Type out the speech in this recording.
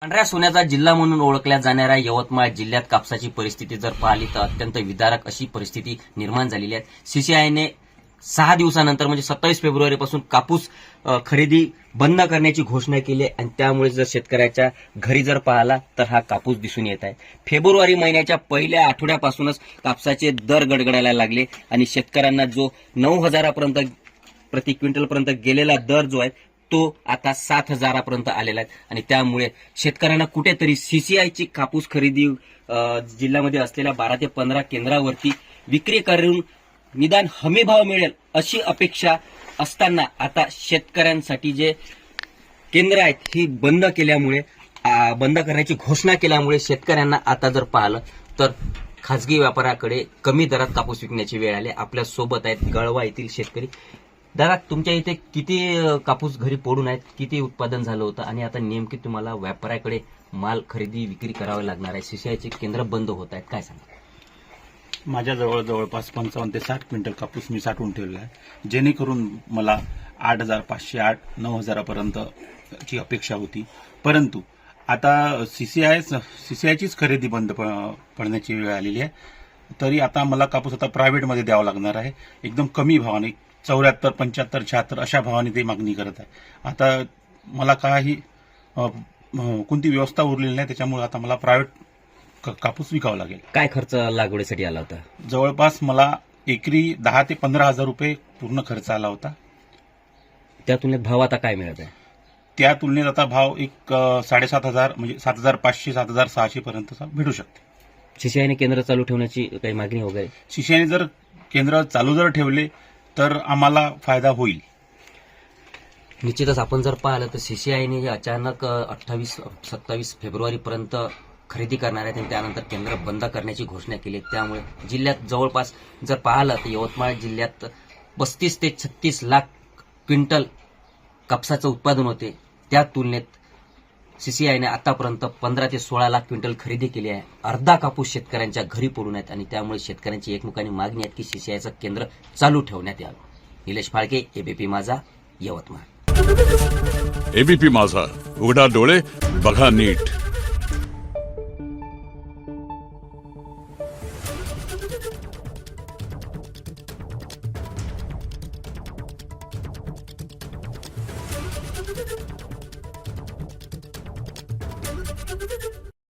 पांढऱ्या सोन्याचा जिल्हा म्हणून ओळखल्या जाणाऱ्या यवतमाळ जिल्ह्यात कापसाची परिस्थिती जर पाहिली तर अत्यंत विदारक अशी परिस्थिती निर्माण झालेली आहे. सीसीआयने 6 दिवसानंतर म्हणजे 27 फेब्रुवारीपासून कापूस खरेदी बंद करण्याची घोषणा केली आहे आणि त्यामुळे जर शेतकऱ्याच्या घरी जर पाहिला तर हा कापूस दिसून येत आहे. फेब्रुवारी महिन्याच्या पहिल्या आठवड्यापासूनच कापसाचे दर गडगडायला लागले आणि शेतकऱ्यांना जो 9,000 पर्यंत प्रति क्विंटल पर्यंत गेलेला दर जो आहे तो आता 7,000 पर्यंत आलेला आहे आणि त्यामुळे शेतकऱ्यांना कुठेतरी सीसीआयची कापूस खरेदी जिल्ह्यामध्ये असलेल्या 12 ते 15 केंद्रावरती विक्री करून निदान हमी भाव मिळेल अशी अपेक्षा असताना आता शेतकऱ्यांसाठी जे केंद्र आहेत ही बंद केल्यामुळे बंद करण्याची घोषणा केल्यामुळे शेतकऱ्यांना आता जर पाहिलं तर खासगी व्यापाऱ्याकडे कमी दरात कापूस विकण्याची वेळ आली. आपल्या सोबत आहेत गळवा येथील शेतकरी. दादा, तुमच्या इथे किती कापूस घरी पडून आहेत, किती उत्पादन झालं होतं आणि आता नेमकी तुम्हाला व्यापाऱ्याकडे माल खरेदी विक्री करावे लागणार आहे, सीसीआयचे केंद्र बंद होत आहेत, काय सांगा? माझ्याजवळ जवळपास 55 ते 60 क्विंटल कापूस मी साठवून ठेवला आहे, जेणेकरून मला 8,500 9,000 पर्यंतची अपेक्षा होती. परंतु आता सीसीआयचीच खरेदी बंद पडण्याची वेळ आलेली आहे. तरी आता मला कापूस आता प्रायव्हेटमध्ये द्यावा लागणार आहे, एकदम कमी भावाने 74, 75, 76 अशा भावाने ते मागणी करत आहे. आता मला काही कोणती व्यवस्था उरलेली नाही, त्याच्यामुळे आता मला प्रायव्हेट कापूस विकावा लागेल. काय खर्च लागवडीसाठी आला होता? जवळपास मला एकरी 10,000 ते 15,000 रुपये पूर्ण खर्च आला होता. त्या तुलनेत भाव आता काय मिळत आहे? त्या तुलनेत आता भाव एक 7,500 म्हणजे 7,500 7,600 पर्यंतचा भेटू शकते. सीसीआयने केंद्र चालू ठेवण्याची काही मागणी वगैरे? सीसीआयने जर केंद्र चालू जर ठेवले तर आम्हाला फायदा होईल. निश्चितच आपण जर पाहिलं तर सीसीआयने अचानक 28-27 फेब्रुवारीपर्यंत खरेदी करणार आहेत आणि त्यानंतर केंद्र बंद करण्याची घोषणा केली. त्यामुळे जिल्ह्यात जवळपास जर पाहिलं तर यवतमाळ जिल्ह्यात 35 ते 36 लाख क्विंटल कापसाचं उत्पादन होते. त्या तुलनेत सीसीआयने आतापर्यंत 15 ते 16 लाख क्विंटल खरेदी केली आहे. अर्धा कापूस शेतकऱ्यांच्या घरी पडून आहेत आणि त्यामुळे शेतकऱ्यांची एकमुखानी मागणी आहे की सीसीआयचं केंद्र चालू ठेवण्यात यावं. निलेश फाळके, एबीपी माझा, यवतमाळ. एबीपी माझा, उघडा डोळे बघा नीट.